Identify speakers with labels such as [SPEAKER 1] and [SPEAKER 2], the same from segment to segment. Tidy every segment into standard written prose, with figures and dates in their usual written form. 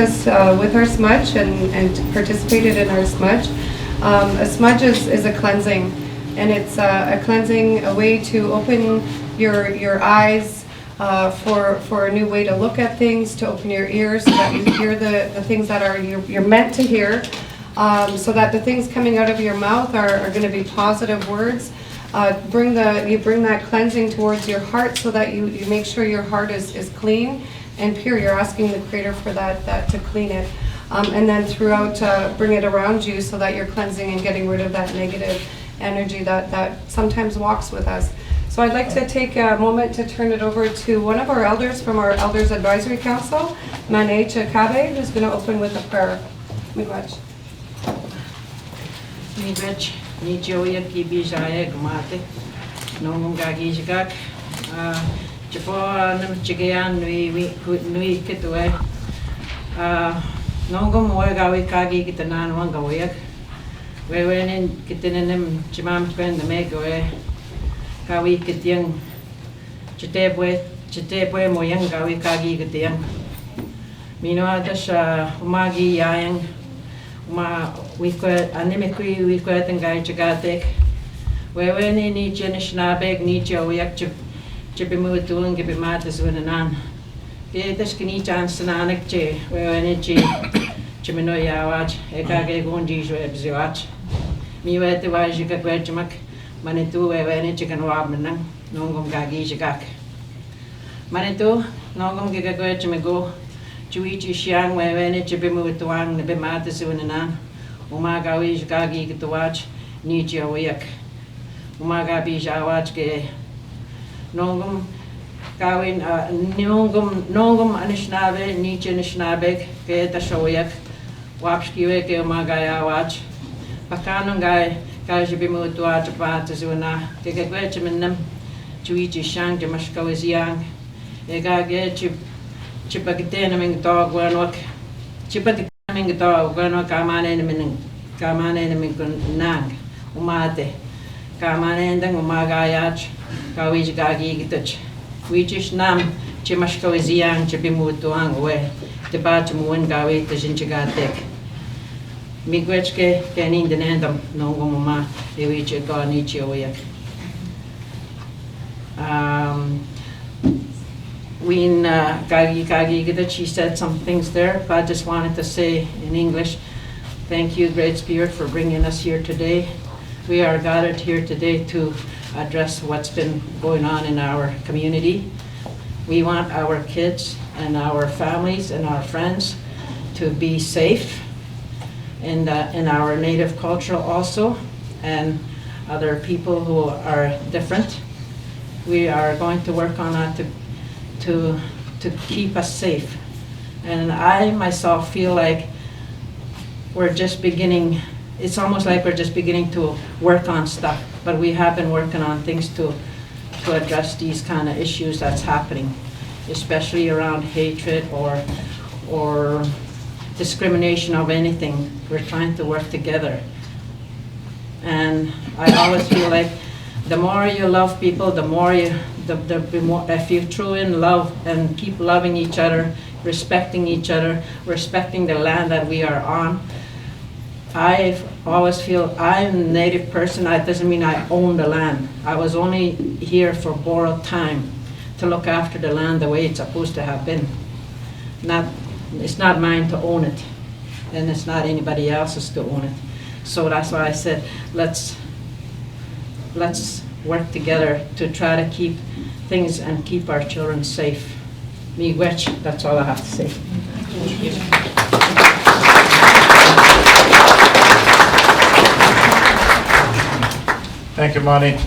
[SPEAKER 1] us with our smudge and participated in our smudge. A smudge is a cleansing, and it's a cleansing, a way to open your eyes for a new way to look at things, to open your ears so that you hear the things that you're meant to hear, so that the things coming out of your mouth are going to be positive words. You bring that cleansing towards your heart so that you make sure your heart is clean and pure. You're asking the Creator for that to clean it. And then throughout, bring it around you so that you're cleansing and getting rid of that negative energy that sometimes walks with us. So I'd like to take a moment to turn it over to one of our elders from our Elders Advisory Council, Mane Chakabe, who's going to open with a prayer. Miigwech.
[SPEAKER 2] Miigwech, ni joya ki bijaya gumate, nongum gagi jagak, japo nam chigayan nui kitwe, nongum moegawi kagi kitanan wangawayak, wewenin kitinanim chimam pen the megoe, gawi kitiang, chitebwe moyang gawi kagi kitiang, minoadash umagi yang. We've got animically, we've got an guy Jagatek. Where any need Jenishnabeg, need your yak chibimu doing, give him matters with an an. This can eat Ansananek J, where any G Chimino Yawach, Ekage Gunji Webziwach. Me wet the wise you got Wedjamak, Manitou, where any chicken wabman, Nongum Gagi Jagak. Manitou, Nongum Gigagwedjamago. Juichi Shiang, where any chibimu to wang, the bimatas in an an, Umagawi Gagi to watch, Nietzsche Wiyak, Umagabi Jawach Gay, Nongum, Gawin, Nongum Anishnave, Nietzsche Nishnabek, Gay the Shoyak, Wapski Wake, Umagaya watch, Pakanum Guy, Gajibimu to watch about as you na, take a question in them, Juichi Shang, Jamashko is young, Egage Chipagatanaming dog, Wanwak, Chipagataming dog, Wanwak, Kaman Nang, Umate, Kaman ending, Umagayach, Kawij Gagi Gitach, Wichish Nam, Chimashko is young, Chipimu to Angwe, the Bachamu Gawi, the Jinchigatek. Miigwechke, Kenin the Nandam, Nongoma, the Wich Garnichi Oyak. When Gagi, she said some things there, but I just wanted to say in English, thank you, Great Spirit, for bringing us here today. We are gathered here today to address what's been going on in our community. We want our kids and our families and our friends to be safe in our native culture also, and other people who are different. We are going to work on that to keep us safe. And I myself feel like we're just beginning, it's almost like we're just beginning to work on stuff, but we have been working on things to address these kind of issues that's happening, especially around hatred or discrimination of anything. We're trying to work together. And I always feel like the more you love people, the more if you true in love and keep loving each other, respecting the land that we are on. I always feel I'm a native person. That doesn't mean I own the land. I was only here for borrowed time to look after the land the way it's supposed to have been. It's not mine to own it, and it's not anybody else's to own it. So that's why I said, let's work together to try to keep things and keep our children safe. Miigwech, that's all I have to say. Thank you.
[SPEAKER 3] Thank you, Monty.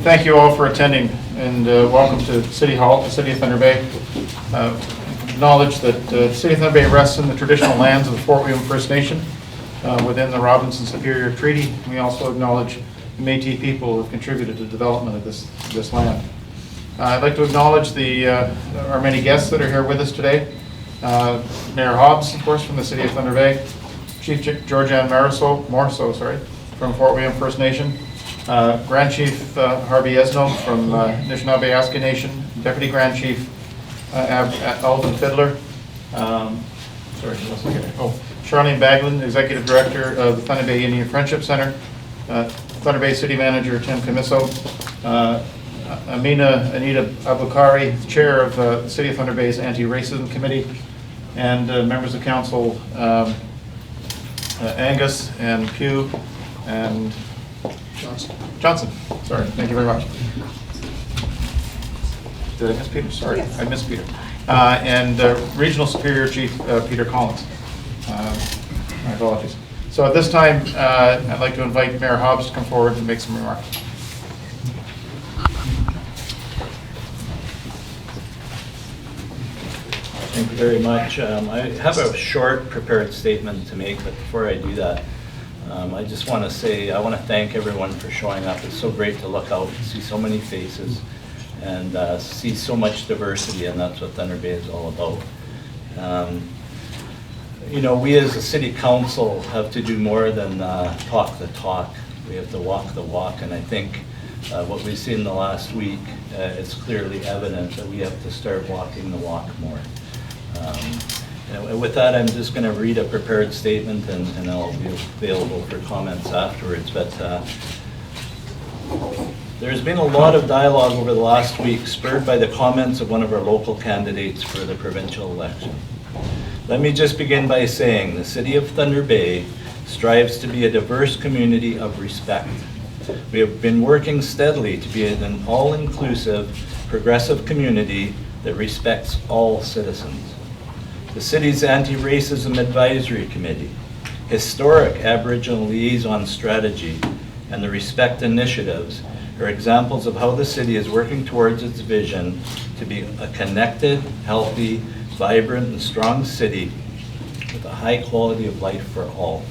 [SPEAKER 3] Thank you all for attending, and welcome to City Hall, the City of Thunder Bay. Acknowledge that the City of Thunder Bay rests in the traditional lands of the Fort William First Nation within the Robinson Superior Treaty. We also acknowledge the Métis people who have contributed to the development of this land. I'd like to acknowledge our many guests that are here with us today. Mayor Hobbs, of course, from the City of Thunder Bay. Chief Georgianne Morso, from Fort William First Nation. Grand Chief Harvey Esno from Anishinaabe-Aski Nation. Deputy Grand Chief Alvin Fiddler. sorry, let's look at it. Oh, Charlene Baglin, Executive Director of the Thunder Bay Indian Friendship Center. Thunder Bay City Manager Tim Camiso. Anita Abukari, Chair of the City of Thunder Bay's Anti-Racism Committee. And members of council, Angus and Pugh and Johnson. Sorry, thank you very much. Did I miss Peter? Sorry, yes. I missed Peter. And Regional Superior Chief Peter Collins. My apologies. So at this time, I'd like to invite Mayor Hobbs to come forward and make some remarks.
[SPEAKER 4] Thank you very much. I have a short prepared statement to make, but before I do that, I just want to say I want to thank everyone for showing up. It's so great to look out and see so many faces and see so much diversity, and that's what Thunder Bay is all about. You know, we as a city council have to do more than talk the talk. We have to walk the walk, and I think what we've seen in the last week, it's clearly evident that we have to start walking the walk more. And with that, I'm just going to read a prepared statement, and I'll be available for comments afterwards. But there's been a lot of dialogue over the last week, spurred by the comments of one of our local candidates for the provincial election. Let me just begin by saying the City of Thunder Bay strives to be a diverse community of respect. We have been working steadily to be an all-inclusive, progressive community that respects all citizens. The city's Anti-Racism Advisory Committee, historic Aboriginal liaison strategy, and the Respect initiatives are examples of how the city is working towards its vision to be a connected, healthy, vibrant, and strong city with a high quality of life for all.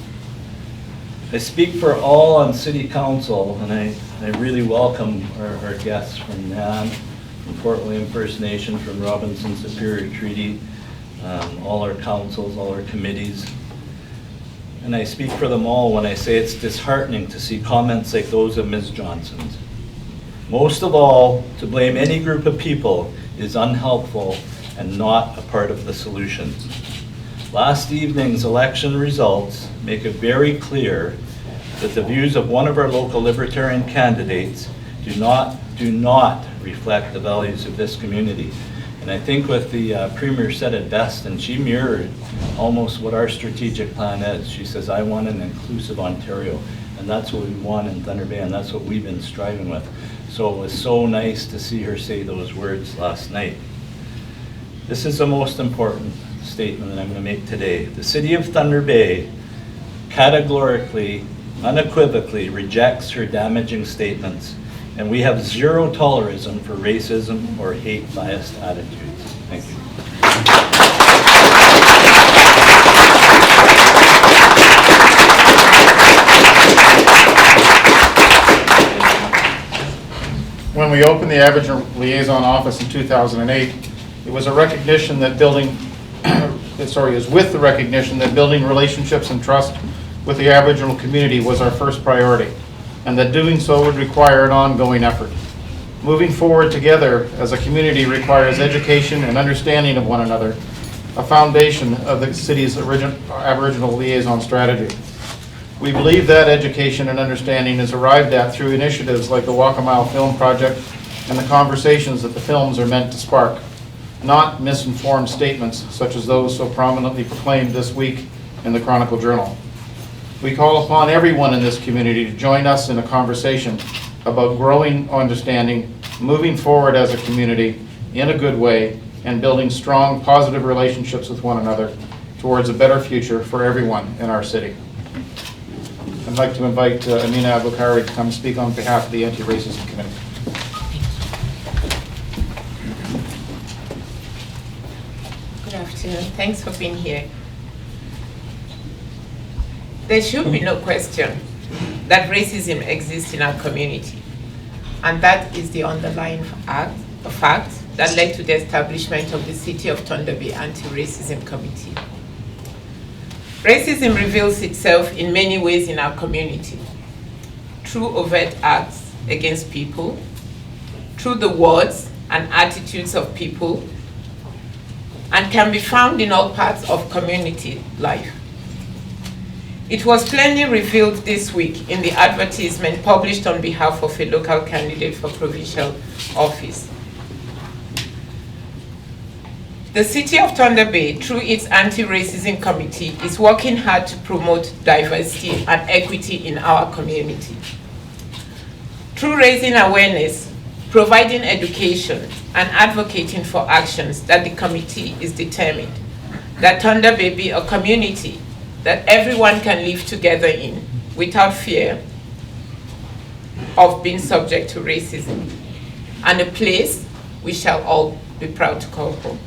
[SPEAKER 4] I speak for all on City Council, and I really welcome our guests from Hannam, from Fort William First Nation, from Robinson Superior Treaty, all our councils, all our committees. And I speak for them all when I say it's disheartening to see comments like those of Ms. Johnson's. Most of all, to blame any group of people is unhelpful and not a part of the solution. Last evening's election results make it very clear that the views of one of our local libertarian candidates do not reflect the values of this community. And I think what the Premier said it best, and she mirrored almost what our strategic plan is. She says, I want an inclusive Ontario, and that's what we want in Thunder Bay, and that's what we've been striving with. So it was so nice to see her say those words last night. This is the most important statement that I'm going to make today. The City of Thunder Bay categorically, unequivocally rejects her damaging statements, and we have zero tolerance for racism or hate-biased attitudes. Thank you.
[SPEAKER 3] When we opened the Aboriginal Liaison Office in 2008, it was a recognition that with the recognition that building relationships and trust with the Aboriginal community was our first priority, and that doing so would require an ongoing effort. Moving forward together as a community requires education and understanding of one another, a foundation of the city's Aboriginal liaison strategy. We believe that education and understanding is arrived at through initiatives like the Walk a Mile Film Project and the conversations that the films are meant to spark, not misinformed statements such as those so prominently proclaimed this week in the Chronicle Journal. We call upon everyone in this community to join us in a conversation about growing understanding, moving forward as a community in a good way, and building strong, positive relationships with one another towards a better future for everyone in our city. I'd like to invite Amina Abukari to come speak on behalf of the Anti-Racism Committee.
[SPEAKER 5] Good afternoon. Thanks for being here. There should be no question that racism exists in our community, and that is the underlying fact that led to the establishment of the City of Thunder Bay Anti-Racism Committee. Racism reveals itself in many ways in our community, through overt acts against people, through the words and attitudes of people, and can be found in all parts of community life. It was plainly revealed this week in the advertisement published on behalf of a local candidate for provincial office. The City of Thunder Bay, through its Anti-Racism Committee, is working hard to promote diversity and equity in our community. Through raising awareness, providing education, and advocating for actions that the committee is determined that Thunder Bay be a community that everyone can live together in without fear of being subject to racism, and a place we shall all be proud to call home.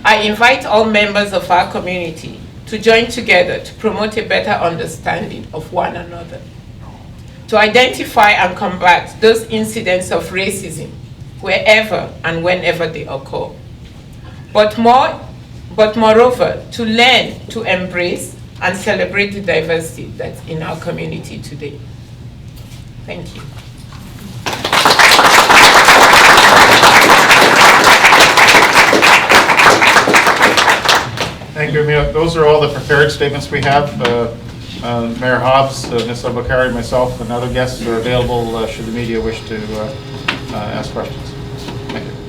[SPEAKER 5] I invite all members of our community to join together to promote a better understanding of one another, to identify and combat those incidents of racism wherever and whenever they occur, but moreover, to learn to embrace and celebrate the diversity that's in our community today. Thank you.
[SPEAKER 3] Thank you, Amina. Those are all the prepared statements we have. Mayor Hobbs, Ms. Abukari, myself, and other guests are available should the media wish to ask questions. Thank you.